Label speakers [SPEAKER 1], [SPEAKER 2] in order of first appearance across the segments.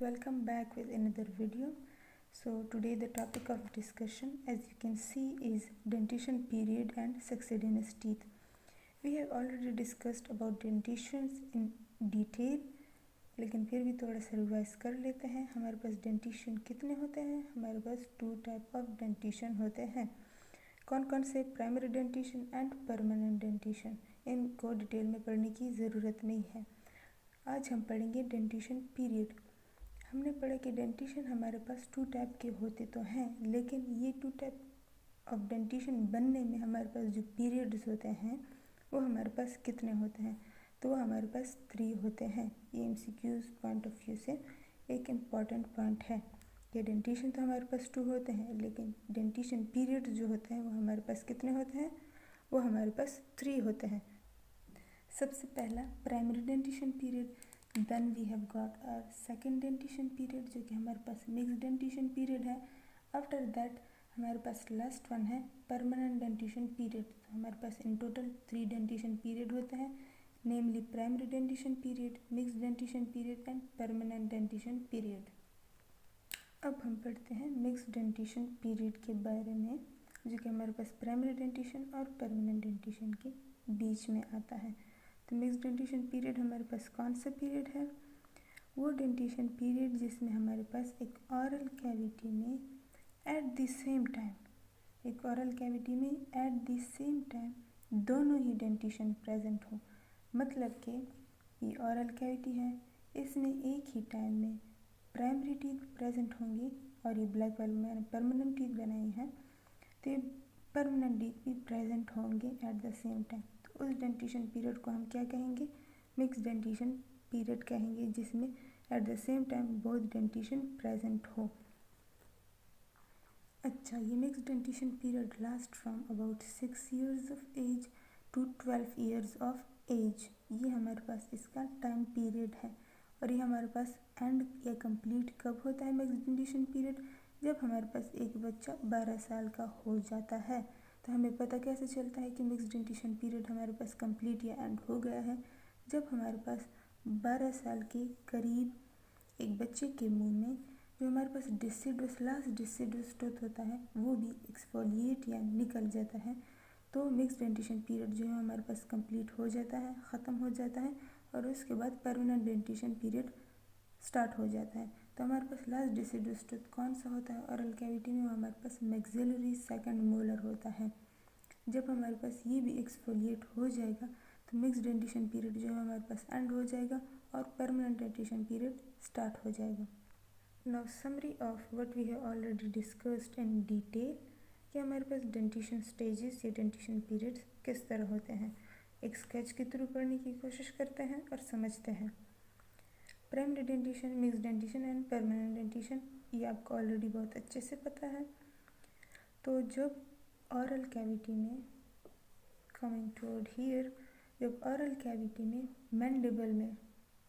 [SPEAKER 1] welcome back with another video. So today the topic of discussion, as you can see, is dentition period and succedaneous teeth. We have already discussed about dentitions in detail, लेकिन फिर भी थोड़ा सा revise कर लेते हैं. हमारे पास डेंटिशन कितने होते हैं? हमारे पास 2 टाइप ऑफ डेंटिशन होते हैं. कौन कौन से? Primary dentition and permanent dentition. इनको डिटेल में पढ़ने की ज़रूरत नहीं है. आज हम पढ़ेंगे डेंटिशन पीरियड. हमने पढ़ा कि डेंटिशन हमारे पास 2 टाइप के होते तो हैं, लेकिन ये 2 टाइप ऑफ डेंटिशन बनने में हमारे पास जो पीरियड्स होते हैं वो हमारे पास कितने होते हैं? तो वो हमारे पास 3 होते हैं. ये MCQs पॉइंट ऑफ व्यू से एक इम्पॉर्टेंट पॉइंट है कि डेंटिशन तो हमारे पास 2 होते हैं, लेकिन डेंटिशन पीरियड जो होते हैं वो हमारे पास कितने होते हैं? वो हमारे पास 3 होते हैं. सबसे पहला primary dentition period, then we have got our second dentition period जो कि हमारे पास मिक्स डेंटिशन पीरियड है. आफ्टर दैट हमारे पास लास्ट वन है परमानेंट डेंटिशन पीरियड. तो हमारे पास इन टोटल 3 डेंटिशन पीरियड होते हैं, namely primary dentition period, mix dentition period and permanent dentition period. अब हम पढ़ते हैं मिक्स डेंटिशन पीरियड के बारे में, जो कि हमारे पास प्राइमरी डेंटिशन और परमानेंट डेंटिशन के बीच में आता है. तो मिक्स डेंटिशन पीरियड हमारे पास कौन सा पीरियड है? वो डेंटिशन पीरियड जिसमें हमारे पास एक ऑरल कैविटी में एट द सेम टाइम दोनों ही डेंटिशन प्रेजेंट हो. मतलब कि ये ऑरल कैविटी है, इसमें एक ही टाइम में प्राइमरी टीथ प्रेजेंट होंगी और ये ब्लैक वाले मैंने परमानेंट टीथ बनाई हैं, तो ये परमानेंट टीथ भी प्रेजेंट होंगे एट द सेम टाइम. तो उस डेंटिशन पीरियड को हम क्या कहेंगे? मिक्स डेंटिशन पीरियड कहेंगे, जिसमें at the same time both dentition present हो. अच्छा, ये mix dentition period last from about 6 years of age to 12 years of age. ये हमारे पास इसका टाइम पीरियड है. और ये हमारे पास एंड या कंप्लीट कब होता है मिक्स डेंटिशन पीरियड? जब हमारे पास एक बच्चा 12 साल का हो जाता है. तो हमें पता कैसे चलता है कि मिक्स डेंटिशन पीरियड हमारे पास कंप्लीट या एंड हो गया है? जब हमारे पास 12 साल के करीब एक बच्चे के मुंह में जो हमारे पास लास्ट डिसिडुअस टूथ होता है वो भी एक्सफोलिएट या निकल जाता है. तो मिक्स डेंटिशन पीरियड जो है हमारे पास कंप्लीट हो जाता है, ख़त्म हो जाता है, और उसके बाद परमानेंट डेंटिशन पीरियड स्टार्ट हो जाता है. तो हमारे पास लास्ट डिसिडुअस टूथ कौन सा होता है ऑरल कैविटी में? वो हमारे पास मैक्सिलरी सेकंड मोलर होता है. जब हमारे पास ये भी एक्सफोलिएट हो जाएगा तो मिक्स डेंटिशन पीरियड जो है हमारे पास एंड हो जाएगा और परमानेंट डेंटिशन पीरियड स्टार्ट हो जाएगा. Now summary of what we have already discussed in detail कि हमारे पास डेंटिशन स्टेजेस या डेंटिशन पीरियड्स किस तरह होते हैं. एक स्केच के थ्रू पढ़ने की कोशिश करते हैं और समझते हैं. Primary dentition, mix dentition and permanent dentition, ये आपको ऑलरेडी बहुत अच्छे से पता है. तो जब ऑरल कैविटी में कमिंग टुवर्ड हियर, जब ऑरल कैविटी में मैंडिबल में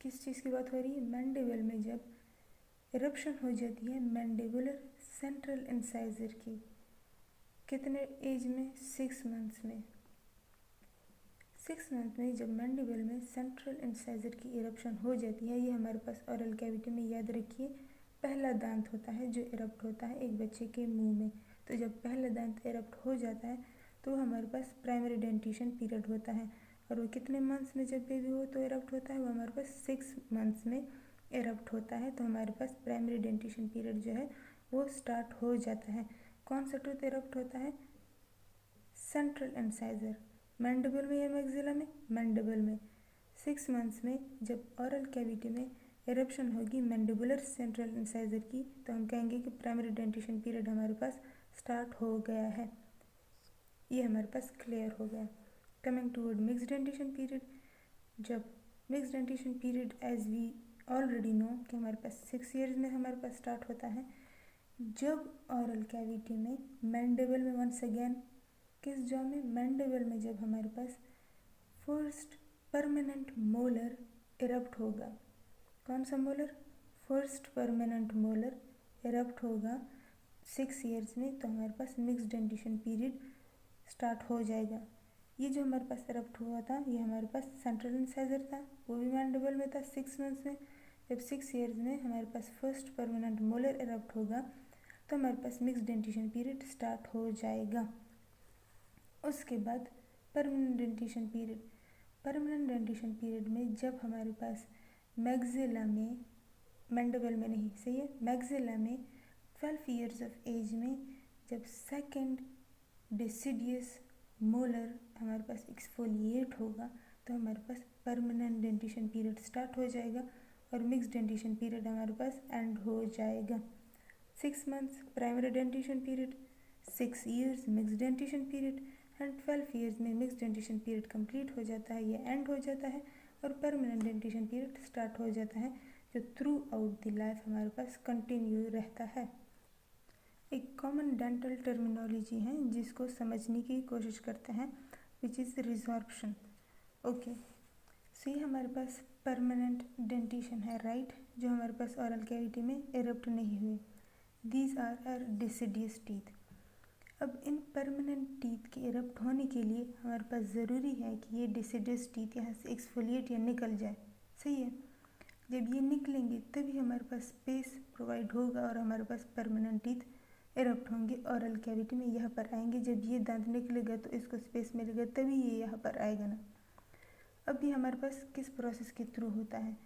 [SPEAKER 1] किस चीज़ की बात हो रही है? मैंडिबल में जब इरप्शन हो जाती है मैंडिबुलर सेंट्रल इंसाइजर की. कितने एज में? 6 months में. 6 months में जब मैंडिबल में सेंट्रल इंसाइजर की इरप्शन हो जाती है, ये हमारे पास ऑरल कैविटी में, याद रखिए, पहला दांत होता है जो इरप्ट होता है एक बच्चे के मुंह में. तो जब पहला दांत इरप्ट हो जाता है तो हमारे पास प्राइमरी डेंटिशन पीरियड होता है. और वो कितने मंथ्स में जब बेबी हो तो इरप्ट होता है? वो हमारे पास 6 months में इरप्ट होता है. तो हमारे पास प्राइमरी डेंटिशन पीरियड जो है वो स्टार्ट हो जाता है. कौन सा टूथ इरप्ट होता है? Central incisor. मैंडिबल में या मैक्सिला में? मैंडिबल में. 6 months में जब ऑरल कैविटी में इरप्शन होगी मैंडिबुलर सेंट्रल इंसाइजर की, तो हम कहेंगे कि प्राइमरी डेंटिशन पीरियड हमारे पास स्टार्ट हो गया है. ये हमारे पास क्लियर हो गया. Coming toward mix dentition period, जब mix dentition period as we already know कि हमारे पास 6 years में हमारे पास स्टार्ट होता है. जब ऑरल कैविटी में मैंडिबल में, वंस अगेन किस जॉ में? मैंडिबल में जब हमारे पास फर्स्ट परमानेंट मोलर इरप्ट होगा. कौन सा molar? First permanent molar erupt होगा 6 years में, तो हमारे पास मिक्स डेंटिशन पीरियड स्टार्ट हो जाएगा. ये जो हमारे पास इरप्ट हुआ था ये हमारे पास सेंट्रल इंसाइजर था, वो भी मैंडिबल में था 6 months में. जब 6 ईयर्स में हमारे पास फर्स्ट परमानेंट मोलर इरप्ट होगा तो हमारे पास मिक्स डेंटिशन पीरियड स्टार्ट हो जाएगा। उसके बाद परमानेंट डेंटिशन पीरियड में जब हमारे पास मैक्सिला में, मैंडिबल में नहीं, सही है, मैक्सिला में 12 ईयर्स ऑफ एज में जब सेकेंड डिसिडियस मोलर हमारे पास एक्सफोलिएट होगा तो हमारे पास परमानेंट डेंटिशन पीरियड स्टार्ट हो जाएगा और मिक्स डेंटिशन पीरियड हमारे पास एंड हो जाएगा। 6 months primary dentition period, 6 years mix dentition period and 12 years में मिक्स डेंटिशन पीरियड कंप्लीट हो जाता है, ये एंड हो जाता है और परमानेंट डेंटिशन पीरियड स्टार्ट हो जाता है जो थ्रू आउट द लाइफ हमारे पास कंटिन्यू रहता है। एक कॉमन डेंटल टर्मिनोलॉजी है जिसको समझने की कोशिश करते हैं, which is resorption. Okay, so ये हमारे पास परमानेंट डेंटिशन है, राइट, जो हमारे पास ओरल कैविटी में इरप्ट नहीं हुए। These are are deciduous teeth. अब इन परमानेंट टीथ के इरप्ट होने के लिए हमारे पास ज़रूरी है कि ये डिसिडियस टीथ यहाँ से एक्सफोलिएट या निकल जाए, सही है। जब ये निकलेंगे तभी हमारे पास स्पेस प्रोवाइड होगा और हमारे पास परमानेंट टीथ इरप्ट होंगे ओरल कैविटी में, यहाँ पर आएंगे। जब ये दांत निकलेगा तो इसको स्पेस मिलेगा तभी ये यहाँ पर आएगा ना। अब ये हमारे पास किस प्रोसेस के थ्रू होता है?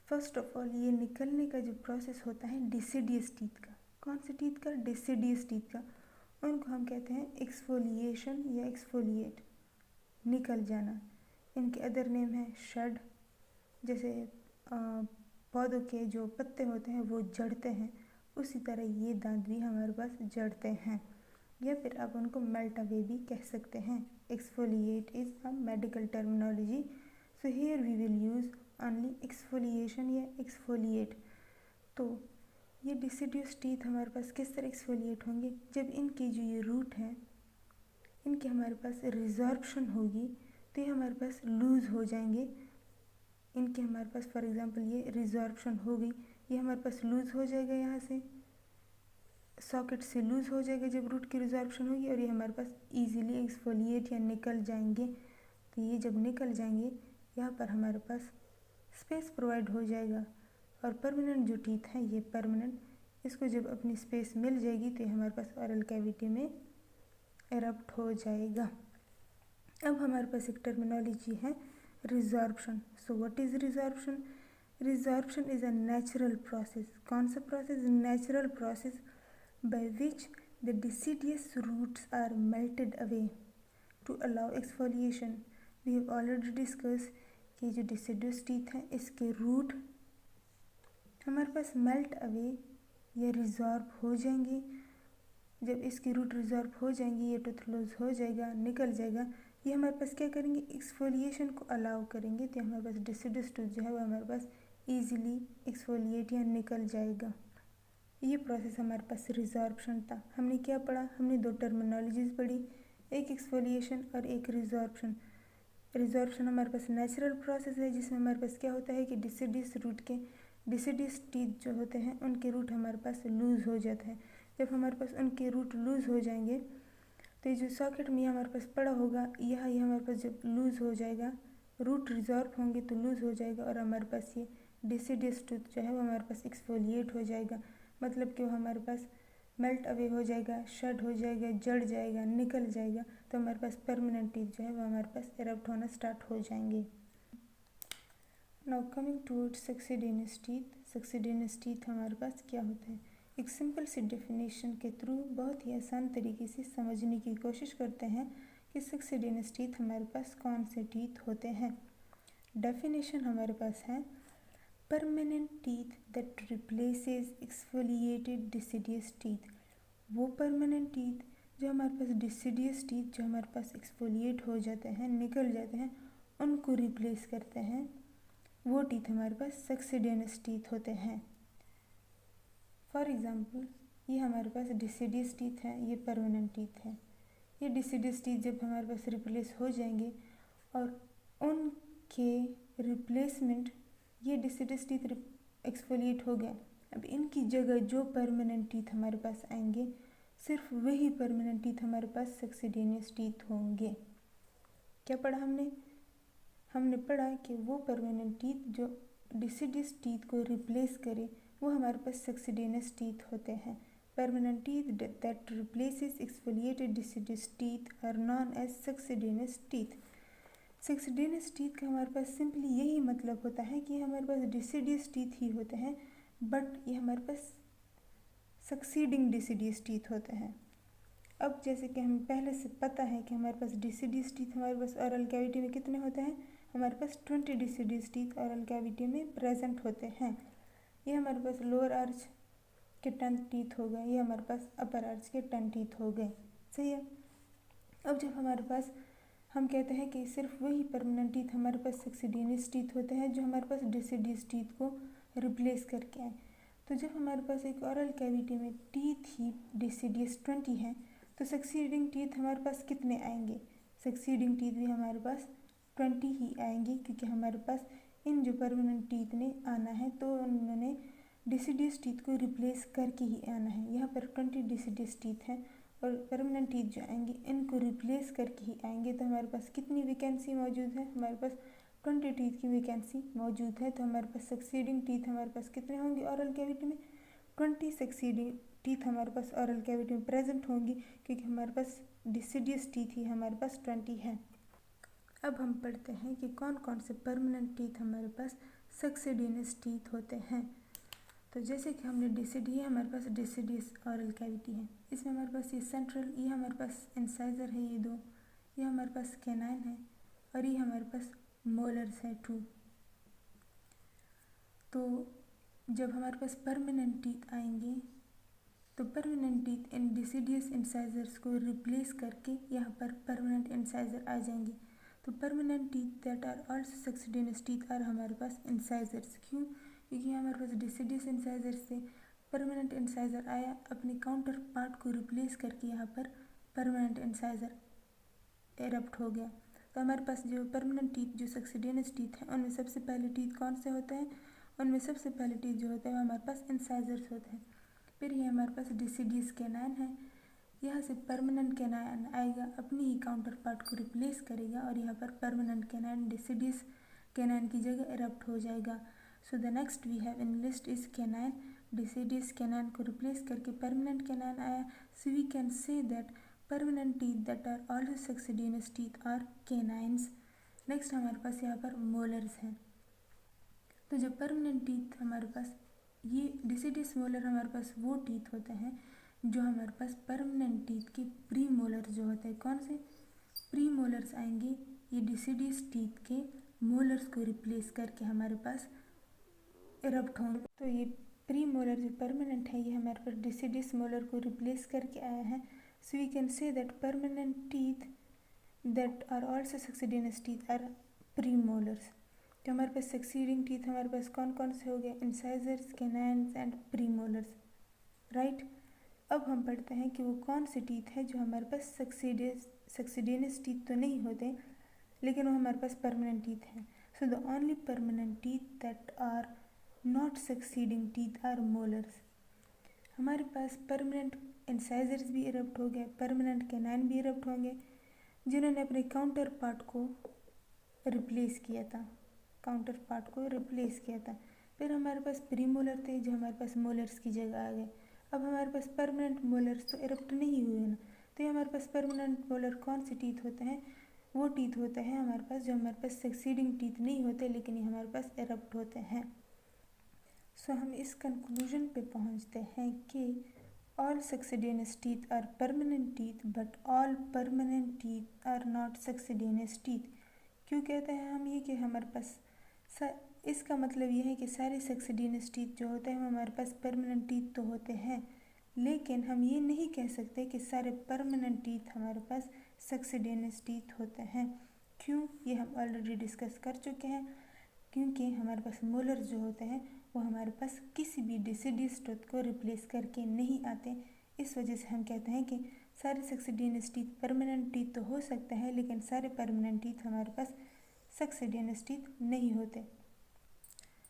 [SPEAKER 1] फर्स्ट ऑफ ऑल ये निकलने का जो प्रोसेस होता है डिसिडियस टीथ का, कौन से टीथ का? डिसिडियस टीथ का। उनको हम कहते हैं एक्सफोलिएशन या एक्सफोलिएट, निकल जाना। इनके अदर नेम है शड, जैसे पौधों के जो पत्ते होते हैं वो जड़ते हैं, उसी तरह ये दांत भी हमारे पास जड़ते हैं, या फिर आप उनको मेल्ट अवे भी कह सकते हैं। Exfoliate is a medical terminology, so here we will use only exfoliation या एक्सफोलिएट। तो ये डिसिडियस टीथ हमारे पास किस तरह एक्सफोलिएट होंगे? जब इनकी जो ये रूट है इनके हमारे पास रिजॉर्प्शन होगी तो ये हमारे पास लूज़ हो जाएंगे। इनके हमारे पास फॉर एग्जांपल ये रिजॉर्प्शन हो गई, ये हमारे पास लूज़ हो जाएगा, यहाँ से सॉकेट से लूज़ हो जाएगा जब रूट की रिजॉर्प्शन होगी, और ये हमारे पास इजीली एक्सफोलिएट या निकल जाएंगे। तो ये जब निकल जाएंगे यहाँ पर हमारे पास स्पेस प्रोवाइड हो जाएगा और परमानेंट जो टीथ है ये परमानेंट, इसको जब अपनी स्पेस मिल जाएगी तो ये हमारे पास ओरल कैविटी में इरप्ट हो जाएगा। अब हमारे पास एक टर्मिनोलॉजी है resorption. So what is resorption? Resorption is a natural process. कौन सा process? Natural process by which the deciduous roots are melted away to allow exfoliation. We have already discussed कि जो deciduous teeth हैं इसके root हमारे पास melt away या रिजॉर्ब हो जाएंगे। जब इसकी रूट रिजॉर्ब हो जाएंगी ये टूथ लूज हो जाएगा, निकल जाएगा, ये हमारे पास क्या करेंगे? एक्सफोलिएशन को अलाउ करेंगे, तो हमारे पास डिसिडियस टूथ जो है वो हमारे पास ईजिली एक्सफोलिएट या निकल जाएगा। ये प्रोसेस हमारे पास रिजॉर्प्शन था। हमने क्या पढ़ा? हमने दो टर्मिनोलॉजीज़ पढ़ी, एक एक्सफोलिएशन और एक रिजॉर्प्शन। रिजॉर्प्शन हमारे पास नेचुरल प्रोसेस है जिसमें हमारे पास क्या होता है कि डिसिडियस रूट के डिसिडियस टीथ जो होते हैं उनके रूट हमारे पास लूज़ हो जाते हैं। जब हमारे पास उनके रूट लूज़ हो जाएंगे तो ये जो सॉकेट में हमारे पास पड़ा होगा यह हमारे पास जब लूज़ हो जाएगा, रूट रिजॉर्ब होंगे तो लूज़ हो जाएगा और हमारे पास ये डिसिडियस टूथ जो है वो हमारे पास एक्सफोलिएट हो जाएगा, मतलब कि वो हमारे पास मेल्ट अवे हो जाएगा, शड हो जाएगा, जड़ जाएगा, निकल जाएगा, तो हमारे पास परमानेंट टीथ जो है वो हमारे पास इरप्ट होना स्टार्ट हो जाएंगे। Now coming towards succedaneous teeth. Succedaneous teeth हमारे पास क्या होता है? एक सिंपल सी डेफिनेशन के थ्रू बहुत ही आसान तरीके से समझने की कोशिश करते हैं कि सक्सीडेनियस टीथ हमारे पास कौन से टीथ होते हैं। डेफिनेशन हमारे पास है permanent teeth that replaces exfoliated deciduous teeth. वो परमानेंट टीथ जो हमारे पास डिसिडियस टीथ जो हमारे पास एक्सफोलिएट हो जाते हैं, निकल जाते हैं, उनको रिप्लेस करते हैं, वो टीथ हमारे पास सक्सीडेनियस टीथ होते हैं। फॉर एग्ज़ाम्पल ये हमारे पास डिसिडियस टीथ है, ये परमानेंट टीथ है। ये डिसिडियस टीथ जब हमारे पास रिप्लेस हो जाएंगे और उनके रिप्लेसमेंट, ये डिसिडियस टीथ एक्सफोलिएट हो गए, अब इनकी जगह जो परमानेंट टीथ हमारे पास आएंगे सिर्फ वही परमानेंट टीथ हमारे पास सक्सीडेनियस टीथ होंगे। क्या पढ़ा हमने? हमने पढ़ा कि वो परमानेंट टीथ जो डिसिडियस टीथ को रिप्लेस करे वो हमारे पास सक्सीडेनियस टीथ होते हैं। Permanent teeth that replaces exfoliated deciduous teeth are known as succedaneous teeth. Succedaneous teeth का हमारे पास सिंपली यही मतलब होता है कि हमारे पास डिसिडियस टीथ ही होते हैं, बट ये हमारे पास सक्सीडिंग डिसिडियस टीथ होते हैं। अब जैसे कि हमें पहले से पता है कि हमारे पास डिसिडियस टीथ हमारे पास ओरल कैविटी में कितने होते हैं, हमारे पास 20 डिसिडियस टीथ ओरल कैविटी में प्रेजेंट होते हैं। ये हमारे पास लोअर आर्च के 10 टीथ हो गए, ये हमारे पास अपर आर्च के 10 टीथ हो गए, सही है। अब जब हमारे पास हम कहते हैं कि सिर्फ वही परमानेंट टीथ हमारे पास सक्सीडेनियस टीथ होते हैं जो हमारे पास डिसिडियस टीथ को रिप्लेस करके आए। तो जब हमारे पास एक ओरल कैविटी में टीथ ही डिसिडियस 20 हैं तो सक्सीडिंग टीथ हमारे पास कितने आएंगे, सक्सीडिंग टीथ भी हमारे पास 20 ही आएंगे, क्योंकि हमारे पास इन जो परमानेंट टीथ ने आना है तो उन्होंने डिसिडियस टीथ को रिप्लेस करके ही आना है। यहाँ पर 20 डिसिडियस टीथ हैं और परमानेंट टीथ जो आएंगे इनको रिप्लेस करके ही आएंगे। तो हमारे पास कितनी वैकेंसी मौजूद है, हमारे पास 20 टीथ की वैकेंसी मौजूद है। तो हमारे पास सक्सीडिंग टीथ हमारे पास कितने होंगे ओरल कैविटी में, 20 सक्सीडिंग टीथ हमारे पास ओरल कैविटी में प्रेजेंट होंगी, क्योंकि हमारे पास डिसिडियस टीथ ही हमारे पास 20 है। अब हम पढ़ते हैं कि कौन कौन से परमानेंट टीथ हमारे पास सक्सीडियस टीथ होते हैं। तो जैसे कि हमने डिसिडी हमारे पास डिसिडियस ओरल कैविटी है, इसमें हमारे पास ये सेंट्रल, ये हमारे पास इंसाइजर है, ये 2, ये हमारे पास कैनाइन है और ये हमारे पास मोलर्स है 2। तो जब हमारे पास परमानेंट टीथ आएंगे तो परमानेंट टीथ इन डिसिडियस इंसाइजर्स को रिप्लेस करके यहाँ पर परमानेंट इंसाइजर आ जाएंगे। तो permanent teeth that are also succedaneous teeth are हमारे पास इंसाइजर्स। क्यों, क्योंकि हमारे पास डिसिडियस इंसाइजर से परमानेंट इंसाइजर आया, अपने काउंटर पार्ट को रिप्लेस करके यहाँ पर परमानेंट इंसाइजर एरप्ट हो गया। तो हमारे पास जो परमानेंट टीथ जो सक्सीडेनियस टीथ हैं उनमें सबसे पहले टीथ कौन से होते हैं, उनमें सबसे पहले टीथ जो होते हैं वो हमारे पास इंसाइजर्स होते हैं। फिर ये हमारे पास डिसिडियस कैनाइन है, यहाँ से परमानेंट कैनाइन आएगा, अपनी ही काउंटर पार्ट को रिप्लेस करेगा और यहाँ पर परमानेंट कैनाइन डिसिडियस कैनाइन की जगह एरप्ट हो जाएगा। So the next we have in list is canine, deciduous canine को रिप्लेस करके परमानेंट कैनाइन आया। So we can say that permanent teeth that are also succedaneous teeth are canines. Next हमारे पास यहाँ पर मोलर्स हैं। तो जब परमानेंट टीथ हमारे पास, ये डिसिडियस मोलर हमारे पास वो टीथ होते हैं जो हमारे पास परमानेंट टीथ के प्री मोलर जो होते हैं, कौन से प्री मोलर्स आएंगे, ये डिसिडियस टीथ के मोलर्स को रिप्लेस करके हमारे पास एरप्ट होंगे। तो ये प्री मोलर जो परमानेंट है ये हमारे पास डिसिडियस मोलर को रिप्लेस करके आया है। So we can say that permanent teeth that are also succedaneous teeth are premolars. तो हमारे पास सक्सीडिंग टीथ हमारे पास कौन कौन से हो गए, incisors, canines and premolars, right. अब हम पढ़ते हैं कि वो कौन से टीथ है जो हमारे पास सक्सीडेनियस टीथ तो नहीं होते लेकिन वो हमारे पास परमानेंट टीथ हैं। So the only permanent teeth that are not succeeding teeth are molars. हमारे पास परमानेंट इंसाइजर्स भी इरप्ट हो गए, परमानेंट कैनाइन भी इरप्ट होंगे जिन्होंने अपने काउंटर पार्ट को रिप्लेस किया था, काउंटर पार्ट को रिप्लेस किया था। फिर हमारे पास प्री मोलर थे जो हमारे पास मोलर्स की जगह आ गए। अब हमारे पास परमानेंट मोलर्स तो इरप्ट नहीं हुए ना, तो ये हमारे पास परमानेंट मोलर कौन से टीथ होते हैं, वो टीथ होते हैं हमारे पास जो हमारे पास सक्सीडिंग टीथ नहीं होते लेकिन ये हमारे पास इरप्ट होते हैं। सो हम इस कंक्लूजन पे पहुंचते हैं कि all succedaneous teeth are permanent teeth but all permanent teeth are not succedaneous teeth. क्यों कहते हैं हम ये कि हमारे पास इसका मतलब ये है कि सारे सक्सीडेनियस टीथ जो होते हैं वो हमारे पास परमानेंट टीथ तो होते हैं, लेकिन हम ये नहीं कह सकते कि सारे परमानेंट टीथ हमारे पास सक्सीडेनियस टीथ होते हैं। क्यों, ये हम ऑलरेडी डिस्कस कर चुके हैं। क्योंकि हमारे पास मोलर जो होते हैं वो हमारे पास किसी भी डिसिडियस टीथ को रिप्लेस करके नहीं आते। इस वजह से हम कहते हैं कि सारे सक्सीडेनियस टीथ परमानेंट टीथ तो हो सकते हैं लेकिन सारे परमानेंट टीथ हमारे पास सक्सीडेनियस टीथ नहीं होते।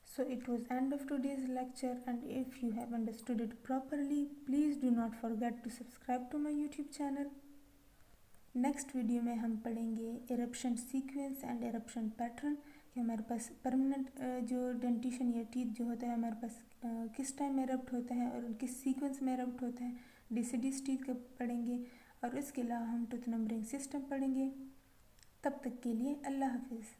[SPEAKER 1] So it was end of today's lecture, and if you have understood it properly, please do not forget to subscribe to my YouTube channel. Next video में हम पढ़ेंगे eruption sequence and eruption pattern, कि हमारे पास permanent जो dentition या teeth जो होता है हमारे पास किस टाइम में एरप्ट होता है और किस सीक्वेंस में एरप्ट होता है, डिसीडियस टीथ का पढ़ेंगे, और इसके अलावा हम टूथ नंबरिंग सिस्टम पढ़ेंगे। तब तक के लिए अल्लाह हाफिज़।